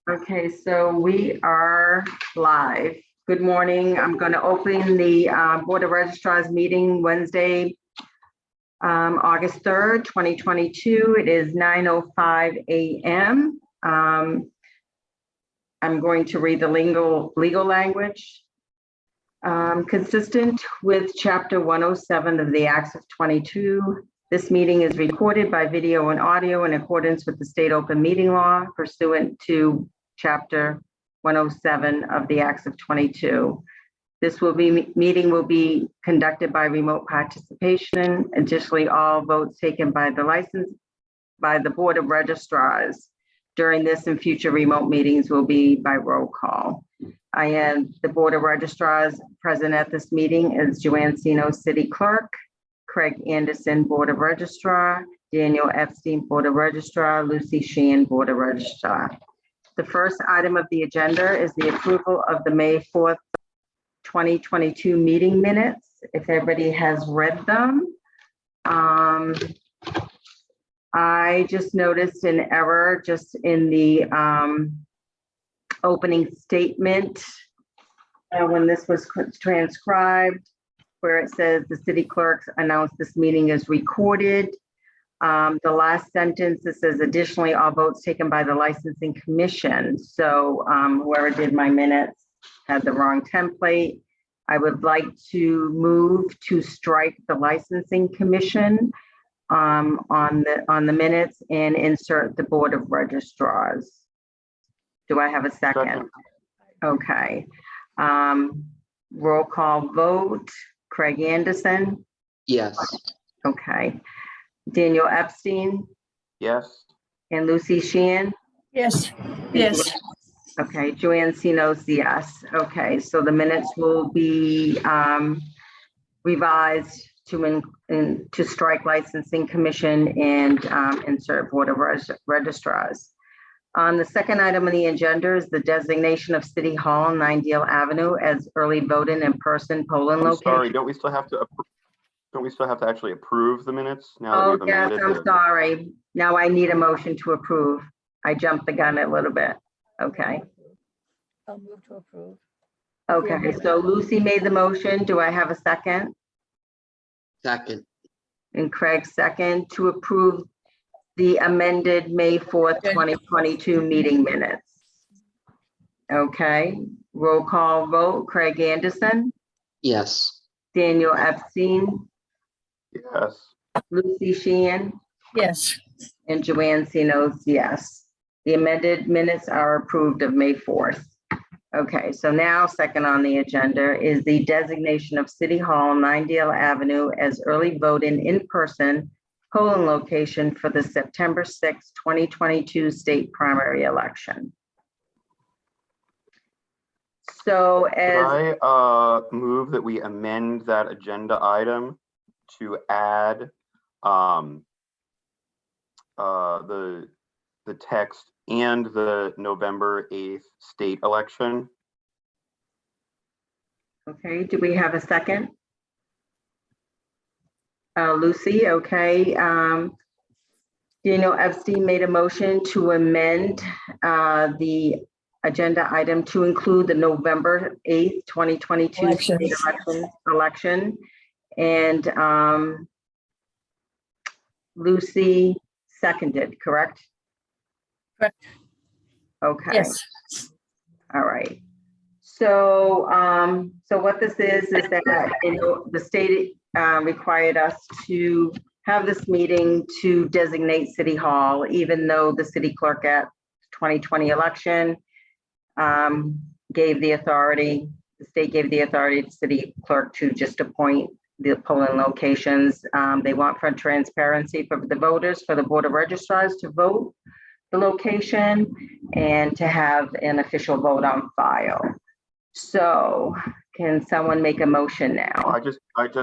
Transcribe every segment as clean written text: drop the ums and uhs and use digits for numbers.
Okay, so we are live. Good morning. I'm going to open the Board of Registrars meeting Wednesday, August 3rd, 2022. It is 9:05 a.m. I'm going to read the legal language. Consistent with Chapter 107 of the Acts of 22, this meeting is recorded by video and audio in accordance with the state open meeting law pursuant to Chapter 107 of the Acts of 22. This meeting will be conducted by remote participation. Additionally, all votes taken by the Board of Registrars during this and future remote meetings will be by roll call. I am the Board of Registrars. Present at this meeting is Joanne Sino, City Clerk, Craig Anderson, Board of Registrar, Daniel Epstein, Board of Registrar, Lucy Sheehan, Board of Registrar. The first item of the agenda is the approval of the May 4th, 2022 meeting minutes. If everybody has read them. I just noticed an error just in the opening statement when this was transcribed, where it says the city clerks announced this meeting is recorded. The last sentence, it says additionally, all votes taken by the licensing commission. So whoever did my minutes had the wrong template. I would like to move to strike the licensing commission on the minutes and insert the Board of Registrars. Do I have a second? Okay. Roll call vote. Craig Anderson? Yes. Okay. Daniel Epstein? Yes. And Lucy Sheehan? Yes. Yes. Okay, Joanne Sino's yes. Okay, so the minutes will be revised to strike licensing commission and insert Board of Registrars. On the second item on the agenda is the designation of City Hall, 9 Deal Avenue as early voting in-person polling location. Sorry, don't we still have to actually approve the minutes now that we've yes, amended? I'm sorry. Now I need a motion to approve. I jumped the gun a little bit. Okay. I'll move to approve. Okay, so Lucy made the motion. Do I have a second? Second. And Craig second to approve the amended May 4th, 2022 meeting minutes. Okay, roll call vote. Craig Anderson? Yes. Daniel Epstein? Yes. Lucy Sheehan? Yes. And Joanne Sino's yes. The amended minutes are approved of May 4th. Okay, so now second on the agenda is the designation of City Hall, 9 Deal Avenue as early voting in-person polling location for the September 6th, 2022 state primary election. So as I move that we amend that agenda item to add the text and the November 8th state election. okay, do we have a second? Lucy, okay. Daniel Epstein made a motion to amend the agenda item to include the November 8th, 2022 state election. And Lucy seconded, correct? Correct. Okay. Yes. All right. So, so what this is that, you know, the state required us to have this meeting to designate City Hall, even though the city clerk at 2020 election gave the authority, the state gave the authority to city clerk to just appoint the polling locations. They want for transparency for the voters, for the Board of Registrars to vote the location and to have an official vote on file. So can someone make a motion now? I just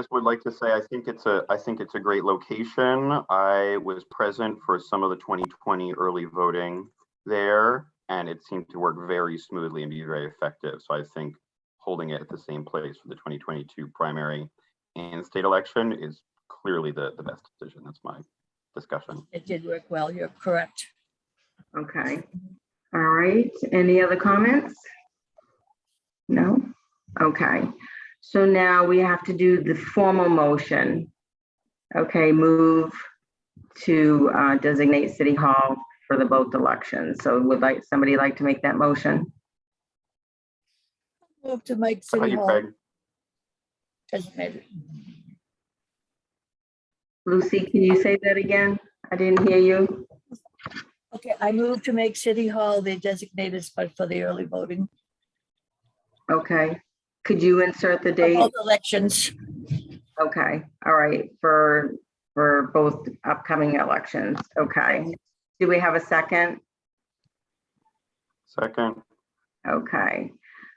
would like to say I think it's a great location. I was present for some of the 2020 early voting there, and it seemed to work very smoothly and be very effective. So I think holding it at the same place for the 2022 primary and state election is clearly the best decision. That's my discussion. It did work well. You're correct. Okay. All right, any other comments? No? Okay, so now we have to do the formal motion. Okay, move to designate City Hall for the both elections. So would somebody like to make that motion? Move to make How about City you, Hall Craig? designated. Lucy, can you say that again? I didn't hear you. Okay, I move to make City Hall the designated spot for the early voting Okay, could you insert the for date? both elections. Okay, all right, for both upcoming elections. Okay. Do we have a second? Second. Okay.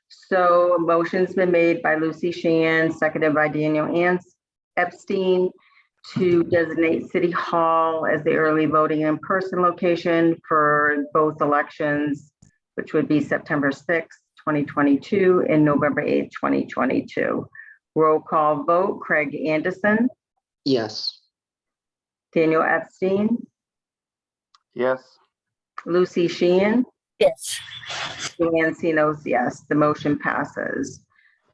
So a motion's been made by Lucy Sheehan, seconded by Daniel Epstein to designate City Hall as the early voting in-person location for both elections, which would be September 6th, 2022 and November 8th, 2022. Roll call vote, Craig Anderson, Yes. Daniel Epstein, Yes. Lucy Sheehan, Yes. Joanne Sinos, yes, the motion passes.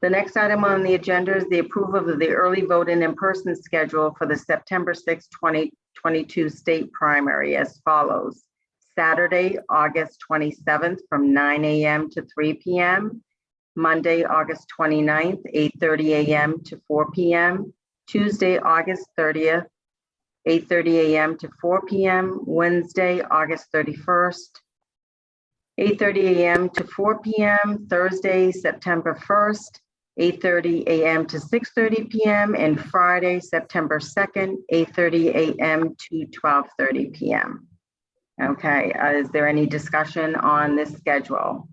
The next item on the agenda is the approval of the early voting in-person schedule for the September 6, 2022 state primary as follows. Saturday, August 27th from 9 a.m. to 3 p.m. Monday, August 29th, 8:30 a.m. to 4 p.m. Tuesday, August 30th, 8:30 a.m. to 4 p.m. Wednesday, August 31st, 8:30 a.m. to 4 p.m. Thursday, September 1st, 8:30 a.m. to 6:30 p.m. and Friday, September 2nd, 8:30 a.m. to 12:30 p.m. Okay, is there any discussion on this schedule?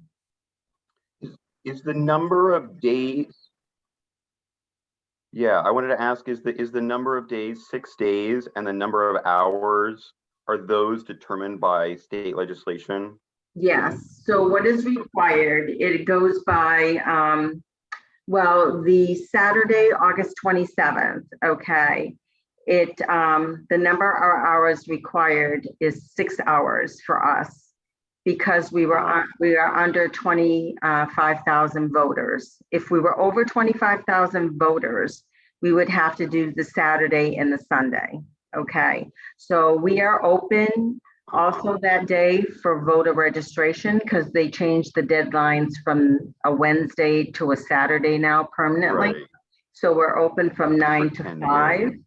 Is the number of days? Yeah, I wanted to ask, is the number of days 6 days, and the number of hours, are those determined by state legislation? Yes, so what is required, it goes by, well, the Saturday, August 27th, okay. The number of hours required is 6 hours for us because we are under 25,000 voters. If we were over 25,000 voters, we would have to do the Saturday and the Sunday, okay? So we are open also that day for voter registration because they changed the deadlines from a Wednesday to a Saturday now permanently. Right. So we're open from 9 to 10 5. days.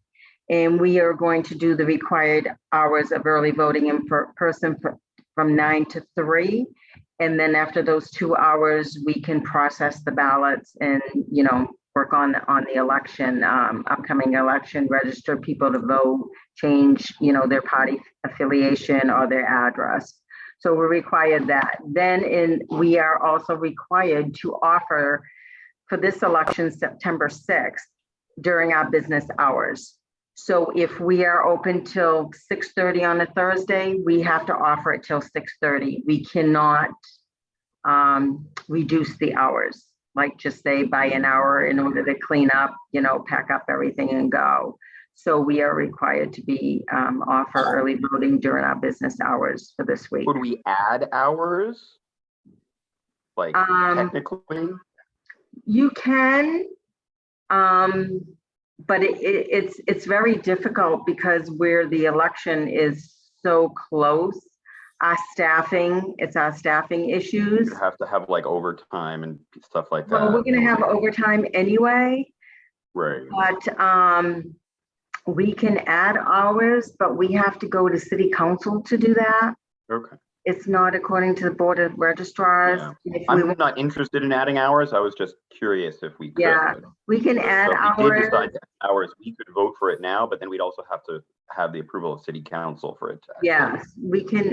And we are going to do the required hours of early voting in person from 9 to 3. And then after those 2 hours, we can process the ballots and, work on the election, upcoming election, register people to vote, change, their party affiliation or their address. So we're required that. Then we are also required to offer for this election, September 6th, during our business hours. So if we are open till 6:30 on a Thursday, we have to offer it till 6:30. We cannot reduce the hours, like just say by an hour in order to clean up, pack up everything and go. So we are required to be offer early voting during our business hours for this week. Would we add hours? Like technically? You can, but it's very difficult because where the election is so close, it's our staffing issues. You have to have like overtime and stuff like that. Well, we're gonna have overtime anyway, Right. but we can add hours, but we have to go to city council to do that. Okay. It's not according to the Board of Registrars. Yeah. If I'm we, not interested in adding hours. I was just curious if we could. Yeah, we can add So if we did hours. decide to add hours, we could vote for it now, but then we'd also have to have the approval of city council for it to actually. Yes,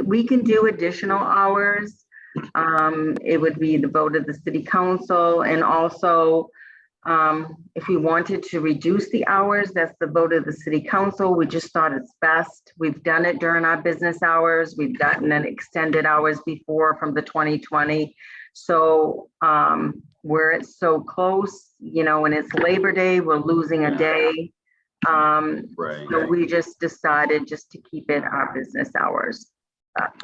we can do additional hours. It would be the vote of the city council, and also if we wanted to reduce the hours, that's the vote of the city council. We just thought it's best. We've done it during our business hours. We've gotten an extended hours before from the 2020. So where it's so close, when it's Labor Day, we're losing a day. Right. So we just decided just to keep it our business hours.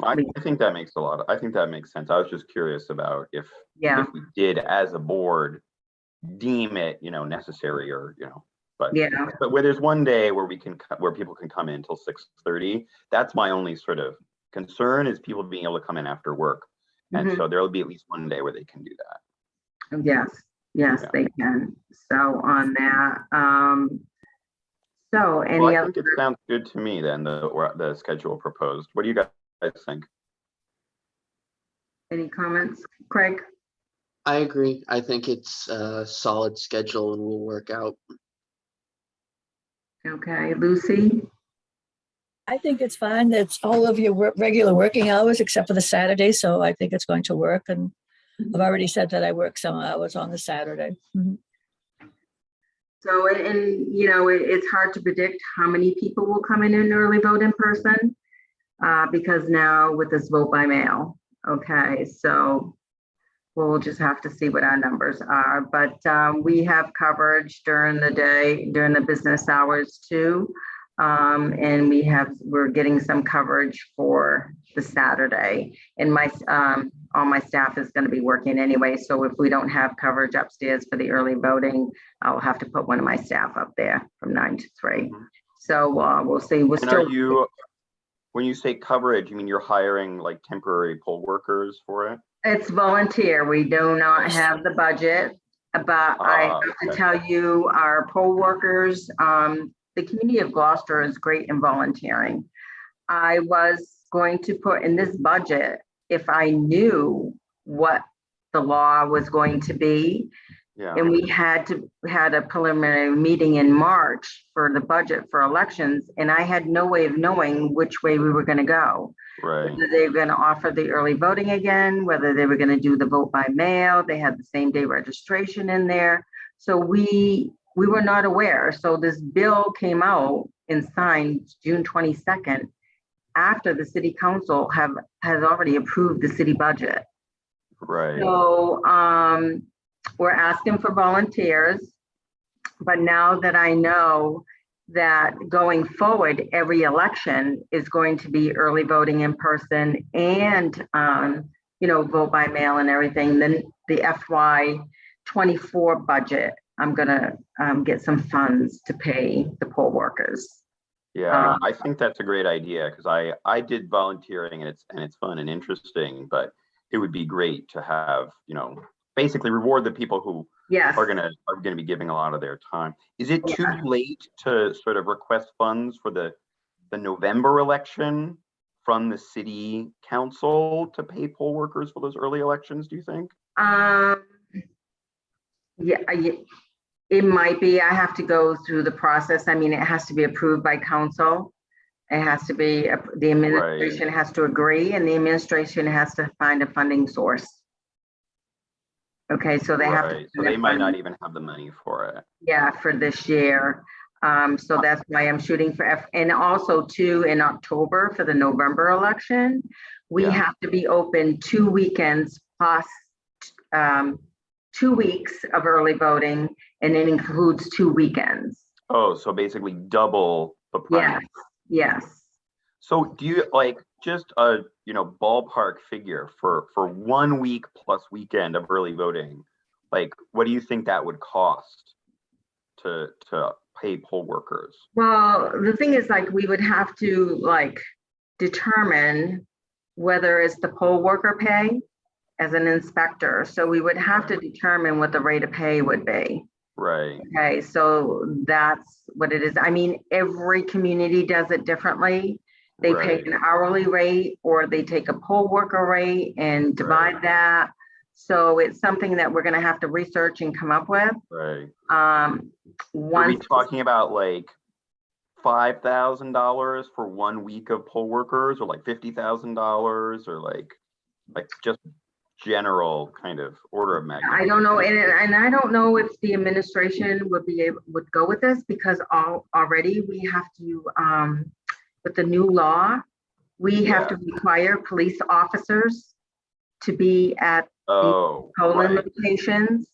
I think that makes I think that makes sense. I was just curious about if Yeah, we did as a board deem it, necessary or, but yeah, where there's one day where where people can come in till 6:30, that's my only sort of concern is people being able to come in after work. And mhm. so there'll be at least one day where they can do that. Yes, yes, Yeah. they can. So on that, so Well, any I other, think it sounds good to me then, the schedule proposed. What do you guys think? any comments? Craig? I agree. I think it's a solid schedule and will work out. Okay, Lucy? I think it's fine. That's all of your regular working hours except for the Saturday, so I think it's going to work. And I've already said that I work some hours on the Saturday. Mhm. So, and it's hard to predict how many people will come in and early vote in person because now with this vote by mail. Okay, so we'll just have to see what our numbers are. But we have coverage during the day, during the business hours too. And we're getting some coverage for the Saturday. And all my staff is going to be working anyway. So if we don't have coverage upstairs for the early voting, I'll have to put one of my staff up there from 9 to 3. So we'll see. We're And still. when you say coverage, you mean you're hiring like temporary poll workers for it? It's volunteer. We do not have the budget, but I have to Okay. tell you, our poll workers, the community of Gloucester is great in volunteering. I was going to put in this budget, if I knew what the law was going to be, Yeah, and we had a preliminary meeting in March for the budget for elections, and I had no way of knowing which way we were going to go. right. Whether they were going to offer the early voting again, whether they were going to do the vote by mail. They had the same day registration in there. So we were not aware. So this bill came out and signed June 22nd after the city council has already approved the city budget. Right. So we're asking for volunteers, but now that I know that going forward, every election is going to be early voting in person and, vote by mail and everything, then the FY24 budget, I'm gonna get some funds to pay the poll workers. Yeah, I think that's a great idea because I did volunteering and it's fun and interesting, but it would be great to have, basically reward the people who Yes, are gonna be giving a lot of their time. Is it too late to sort of request funds for the November election from the city council to pay poll workers for those early elections, do you think? yeah, it might be. I have to go through the process. I mean, it has to be approved by council. It has to be, the administration has to agree, and the administration has to find a funding source. Okay, so they have to. Right, so they might not even have the money for it. Yeah, for this year. So that's why I'm shooting for and also too, in October for the November election, we Yeah. have to be open 2 weekends plus 2 weeks of early voting, and it includes 2 weekends. Oh, so basically double the price. Yes. So do you just a ballpark figure for 1 week plus weekend of early voting? What do you think that would cost to pay poll workers? Well, the thing is, we would have to determine whether it's the poll worker pay as an inspector. So we would have to determine what the rate of pay would be. Right. Okay, so that's what it is. I mean, every community does it differently. They pay an hourly rate, or they take a poll worker rate and divide that. So it's something that we're going to have to research and come up with. Right. Are we talking about $5,000 for 1 week of poll workers, or $50,000, or just general kind of order of magnitude? I don't know, and I don't know if the administration would go with this, because already we have to, with the new law, we have to require police officers to be at the polling locations.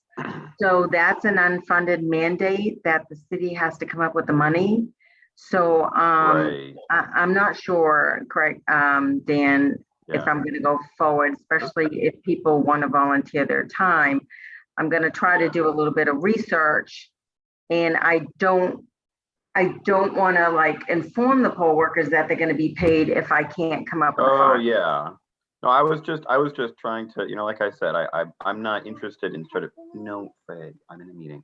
So that's an unfunded mandate that the city has to come up with the money. So Right, I'm not sure, Craig, Dan, if yeah. I'm going to go forward, especially if people want to volunteer their time. I'm going to try to do a little bit of research, and I don't want to like inform the poll workers that they're going to be paid if I can't come up with a Oh, fund. yeah. No, I was just trying to, like I said, I'm not interested in sort of, no, Fred, I'm in a meeting.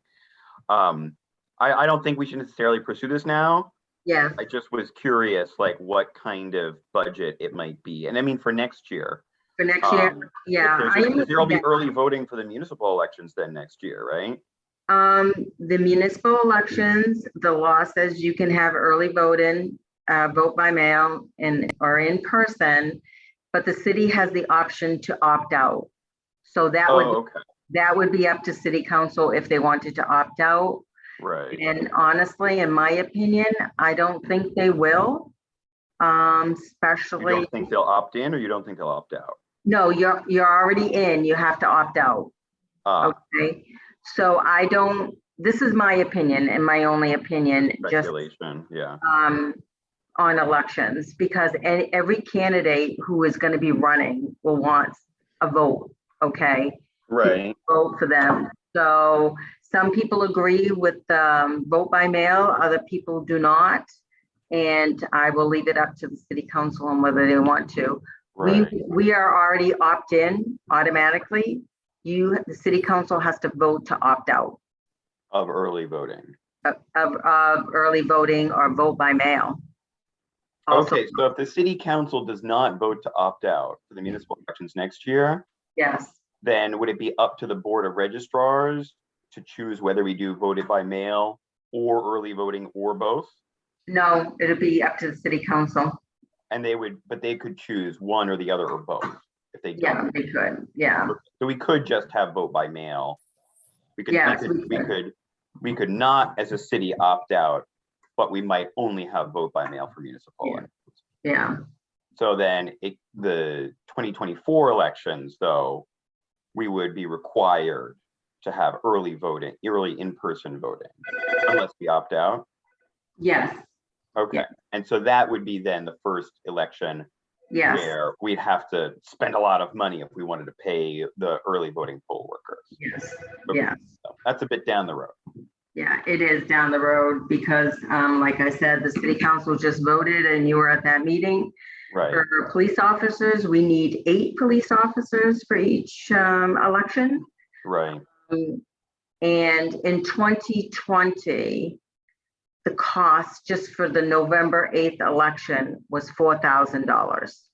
I don't think we should necessarily pursue this now. Yes, I just was curious, like what kind of budget it might be. And I mean, for next year. for next year. If Yeah. there'll be early voting for the municipal elections then next year, right? The municipal elections, the law says you can have early voting, vote by mail or in person, but the city has the option to opt out. So that Oh, okay, would be up to city council if they wanted to opt out. right. And honestly, in my opinion, I don't think they will. You Especially, don't think they'll opt in or you don't think they'll opt out? no, you're already in, you have to opt out. Okay, so I don't, this is my opinion and my only opinion, just Speculation, yeah. on elections, because every candidate who is going to be running will want a vote, okay? Right. Vote for them. So some people agree with vote by mail, other people do not. And I will leave it up to the city council on whether they want to. Right. We are already opt-in automatically. The city council has to vote to opt out Of early voting. of early voting or vote by mail. Also, Okay, so if the city council does not vote to opt out for the municipal elections next year, yes, then would it be up to the Board of Registrars to choose whether we do voted by mail or early voting or both? no, it'll be up to the city council. And but they could choose one or the other or both if they Yeah, don't. they could, yeah. So we could just have vote by mail. Yes, We could not as a city opt out, but we might only have vote by mail for municipal Yeah. elections. Yeah, So then the 2024 elections, though, we would be required to have early voting, early in-person voting, unless we opt out. yes, Okay, Yeah. and so that would be then the first election yes, where we'd have to spend a lot of money if we wanted to pay the early voting poll workers. yes, Okay, yeah. so that's a bit down the road. Yeah, it is down the road because, like I said, the city council just voted and you were at that meeting. Right, For police officers, we need 8 police officers for each election. right. And in 2020, the cost just for the November 8th election was $4,000.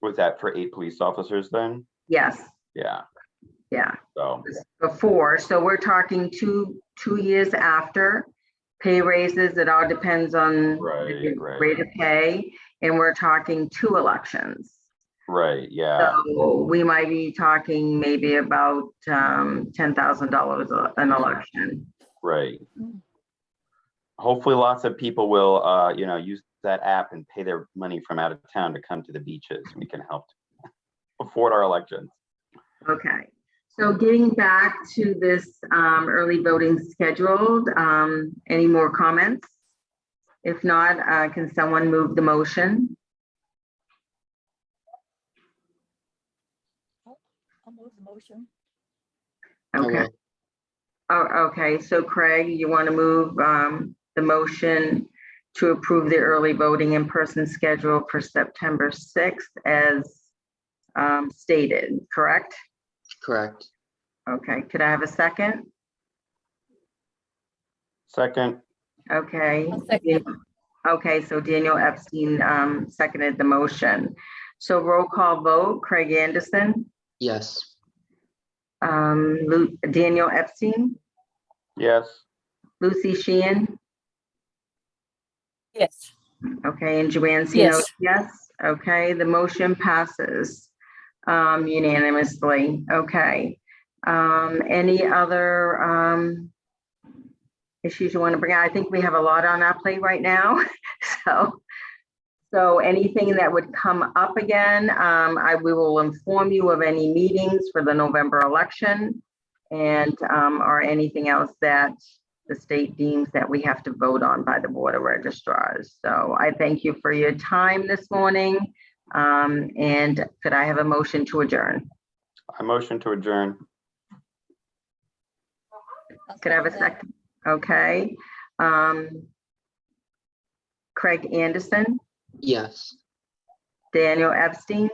Was that for 8 police officers then? Yes, Yeah, yeah. so, Before, so we're talking two years after pay raises. It all depends on the Right. rate of pay, and we're talking 2 elections. right, yeah, So we might be talking maybe about $10,000 an election. right. Hopefully lots of people will, use that app and pay their money from out of town to come to the beaches. We can help afford our elections. Okay, so getting back to this early voting scheduled, any more comments? If not, can someone move the motion? I'll move the motion. I Okay. will. Oh, okay, so Craig, you want to move the motion to approve the early voting in-person schedule for September 6th as stated, correct? Correct. Okay, could I have a second? Second, Okay. I'll second. Okay, so Daniel Epstein seconded the motion. So roll call vote, Craig Anderson, Yes. Daniel Epstein, yes, Lucy Sheehan, Yes. okay, and Joanne Sino, Yes. yes. Okay, the motion passes unanimously. Okay. Any other issues you want to bring out? I think we have a lot on our plate right now. So anything that would come up again, we will inform you of any meetings for the November election and or anything else that the state deems that we have to vote on by the Board of Registrars. So I thank you for your time this morning. And could I have a motion to adjourn? I motion to adjourn. Could I have a second? Okay. Craig Anderson, Yes. Daniel Epstein,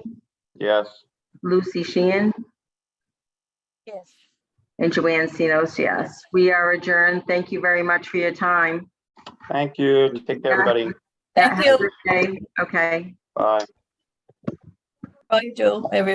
Yes. Lucy Sheehan, Yes. and Joanne Sinos, yes. We are adjourned. Thank you very much for your time. Thank you. Take care, everybody. Thank Have a you. good day. Okay. Bye. All you do, everyone.